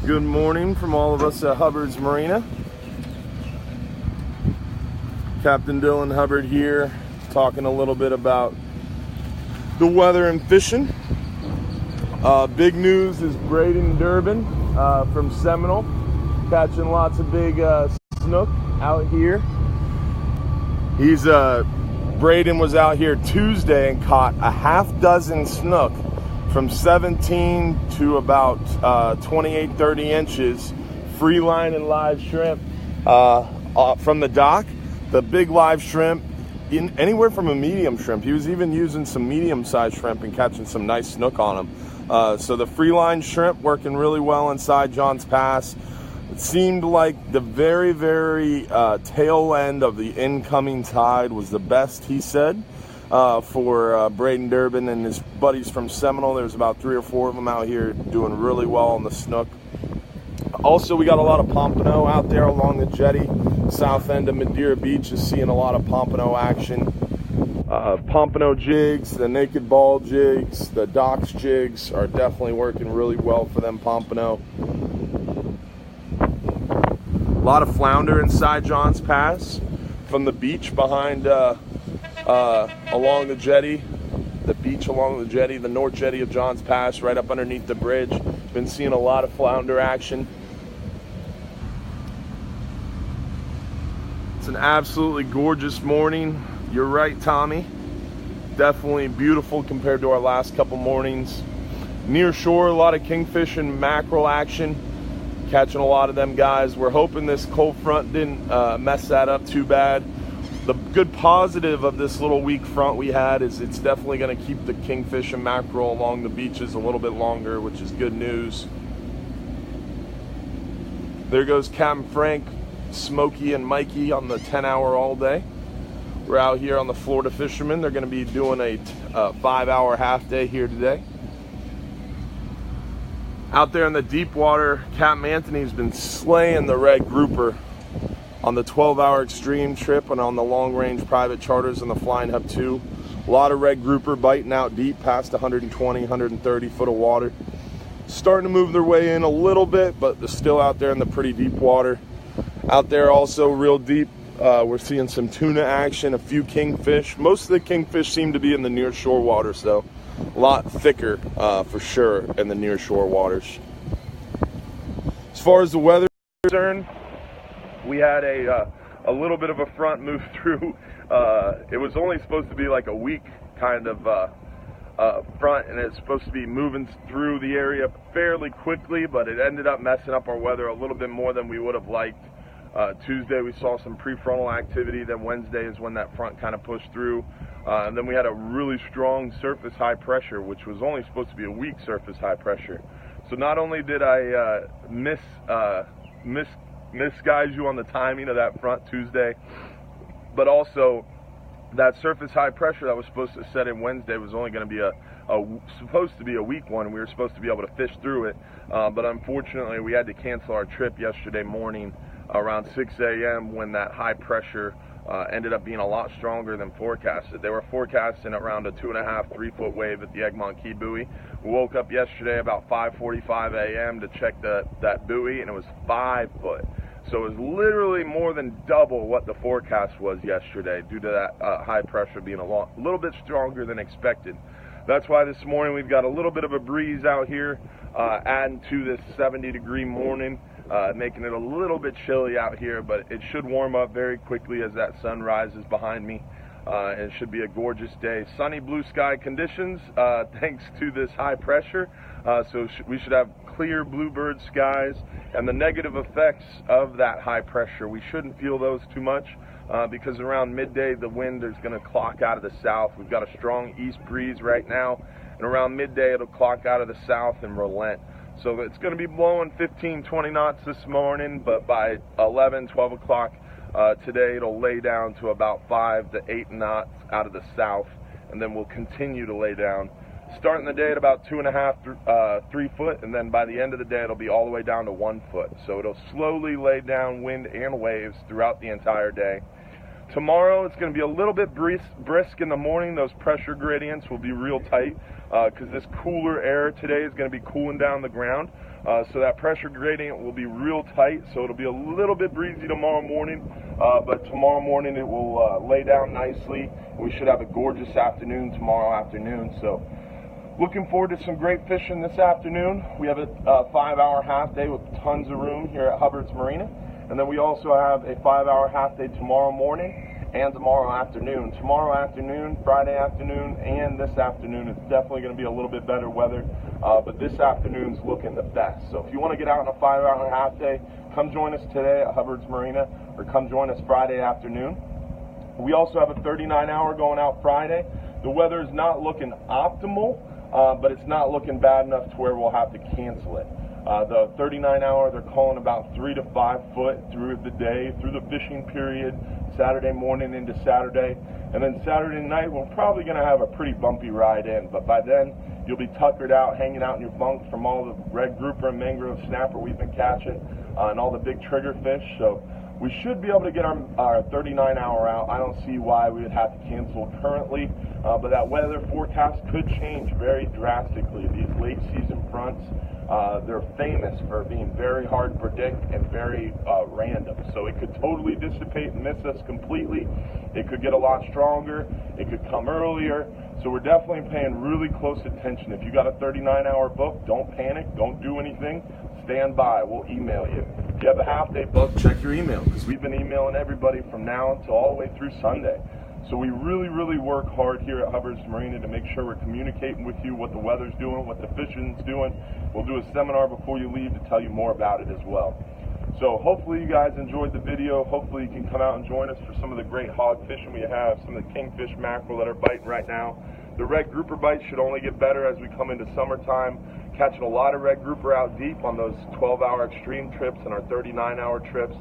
Good morning from all of us at Hubbard's Marina. Captain Dylan Hubbard here, talking a little bit about the weather and fishing. Big news is Braden Durbin from Seminole, catching lots of big snook out here. Braden was out here Tuesday and caught a half dozen snook from 17 to about 28, 30 inches, free line and live shrimp from the dock. The big live shrimp, anywhere from a medium shrimp. He was even using some medium-sized shrimp and catching some nice snook on them. So the free line shrimp working really well inside Johns Pass. It seemed like the very, very tail end of the incoming tide was the best, he said. For Braden Durbin and his buddies from Seminole. There's about 3 or 4 of them out here doing really well on the snook. Also, we got a lot of pompano out there along the jetty. South end of Madeira Beach is seeing a lot of pompano action. Pompano jigs, the naked ball jigs, the docks jigs are definitely working really well for them pompano. A lot of flounder inside Johns Pass from the beach behind along the jetty, the north jetty of Johns Pass, right up underneath the bridge. Been seeing a lot of flounder action. It's an absolutely gorgeous morning. You're right, Tommy. Definitely beautiful compared to our last couple mornings. Near shore, a lot of kingfish and mackerel action. Catching a lot of them guys. We're hoping this cold front didn't mess that up too bad. The good positive of this little weak front we had is it's definitely going to keep the kingfish and mackerel along the beaches a little bit longer, which is good news. There goes Captain Frank, Smokey, and Mikey on the 10-hour all day. We're out here on the Florida Fishermen. They're going to be doing a 5-hour half day here today. Out there in the deep water, Captain Anthony's been slaying the red grouper on the 12-hour extreme trip and on the long-range private charters in the Flying Hub 2. A lot of red grouper biting out deep past 120, 130 foot of water. Starting to move their way in a little bit, but they're still out there in the pretty deep water. Out there also real deep, we're seeing some tuna action, a few kingfish. Most of the kingfish seem to be in the near shore waters, though. A lot thicker for sure in the near shore waters. As far as the weather is concerned, we had a little bit of a front move through. It was only supposed to be like a week kind of front, and it's supposed to be moving through the area fairly quickly, but it ended up messing up our weather a little bit more than we would have liked. Tuesday we saw some prefrontal activity, then Wednesday is when that front kind of pushed through. And then we had a really strong surface high pressure, which was only supposed to be a weak surface high pressure. So not only did I misguide you on the timing of that front Tuesday, but also that surface high pressure that was supposed to set in Wednesday was only going to be supposed to be a weak one. We were supposed to be able to fish through it, but unfortunately we had to cancel our trip yesterday morning around 6 a.m. when that high pressure ended up being a lot stronger than forecasted. They were forecasting around a 2.5, 3 foot wave at the Egmont Key buoy. We woke up yesterday about 5:45 a.m. to check that buoy, and it was 5 foot. So it was literally more than double what the forecast was yesterday due to that high pressure being a little bit stronger than expected. That's why this morning we've got a little bit of a breeze out here, adding to this 70-degree morning, making it a little bit chilly out here, but it should warm up very quickly as that sun rises behind me. And it should be a gorgeous day. Sunny blue sky conditions thanks to this high pressure. So we should have clear bluebird skies, and the negative effects of that high pressure, we shouldn't feel those too much because around midday the wind is going to clock out of the south. We've got a strong east breeze right now, and around midday it'll clock out of the south and relent. So it's going to be blowing 15, 20 knots this morning, but by 11, 12 o'clock today it'll lay down to about 5 to 8 knots out of the south, and then we'll continue to lay down, starting the day at about 2.5, 3 foot, and then by the end of the day it'll be all the way down to 1 foot. So it'll slowly lay down wind and waves throughout the entire day. Tomorrow it's going to be a little bit brisk in the morning. Those pressure gradients will be real tight because this cooler air today is going to be cooling down the ground. So that pressure gradient will be real tight, so it'll be a little bit breezy tomorrow morning, but tomorrow morning it will lay down nicely. We should have a gorgeous afternoon tomorrow afternoon. So looking forward to some great fishing this afternoon. We have a 5-hour half day with tons of room here at Hubbard's Marina. And then we also have a 5-hour half day tomorrow morning and tomorrow afternoon. Tomorrow afternoon, Friday afternoon, and this afternoon, it's definitely going to be a little bit better weather. But this afternoon's looking the best. So if you want to get out on a 5-hour half day, come join us today at Hubbard's Marina, or come join us Friday afternoon. We also have a 39-hour going out Friday. The weather is not looking optimal, but it's not looking bad enough to where we'll have to cancel it. The 39-hour, they're calling about 3 to 5 foot through the day, through the fishing period, Saturday morning into Saturday. And then Saturday night, we're probably going to have a pretty bumpy ride in. But by then, you'll be tuckered out, hanging out in your bunk from all the red grouper and mangrove snapper we've been catching and all the big trigger fish. So we should be able to get our 39-hour out. I don't see why we would have to cancel currently. But that weather forecast could change very drastically. These late season fronts, they're famous for being very hard to predict and very random. So it could totally dissipate and miss us completely. It could get a lot stronger. It could come earlier. So we're definitely paying really close attention. If you got a 39-hour book, don't panic. Don't do anything. Stand by. We'll email you. If you have a half-day book, check your email, because we've been emailing everybody from now until all the way through Sunday. So we really, really work hard here at Hubbard's Marina to make sure we're communicating with you what the weather's doing, what the fishing's doing. We'll do a seminar before you leave to tell you more about it as well. So hopefully you guys enjoyed the video. Hopefully you can come out and join us for some of the great hog fishing we have, some of the kingfish mackerel that are biting right now. The red grouper bites should only get better as we come into summertime. Catching a lot of red grouper out deep on those 12-hour extreme trips and our 39-hour trips.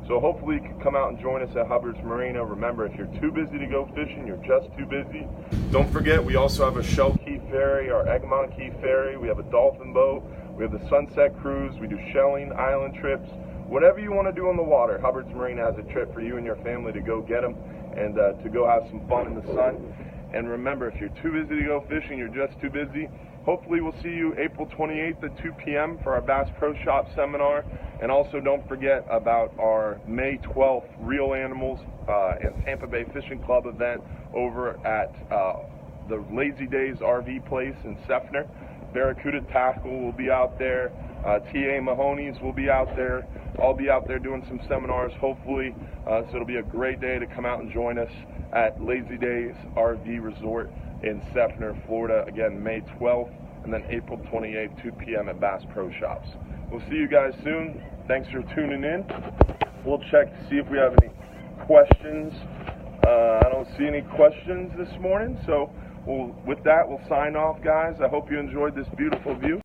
So hopefully you can come out and join us at Hubbard's Marina. Remember, if you're too busy to go fishing, you're just too busy. Don't forget, we also have a Shell Key Ferry, our Egmont Key Ferry. We have a Dolphin boat. We have the Sunset Cruise. We do shelling, island trips. Whatever you want to do on the water, Hubbard's Marina has a trip for you and your family to go get them and to go have some fun in the sun. And remember, if you're too busy to go fishing, you're just too busy. Hopefully we'll see you April 28th at 2 p.m. for our Bass Pro Shop seminar. And also don't forget about our May 12th Real Animals and Tampa Bay Fishing Club event over at the Lazy Days RV place in Seffner. Barracuda Tackle will be out there. T.A. Mahoney's will be out there. I'll be out there doing some seminars, hopefully. So it'll be a great day to come out and join us at Lazy Days RV Resort in Seffner, Florida. Again, May 12th and then April 28th, 2 p.m. at Bass Pro Shops. We'll see you guys soon. Thanks for tuning in. We'll check to see if we have any questions. I don't see any questions this morning, so with that, we'll sign off, guys. I hope you enjoyed this beautiful view.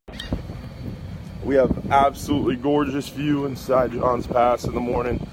We have absolutely gorgeous view inside John's Pass in the morning.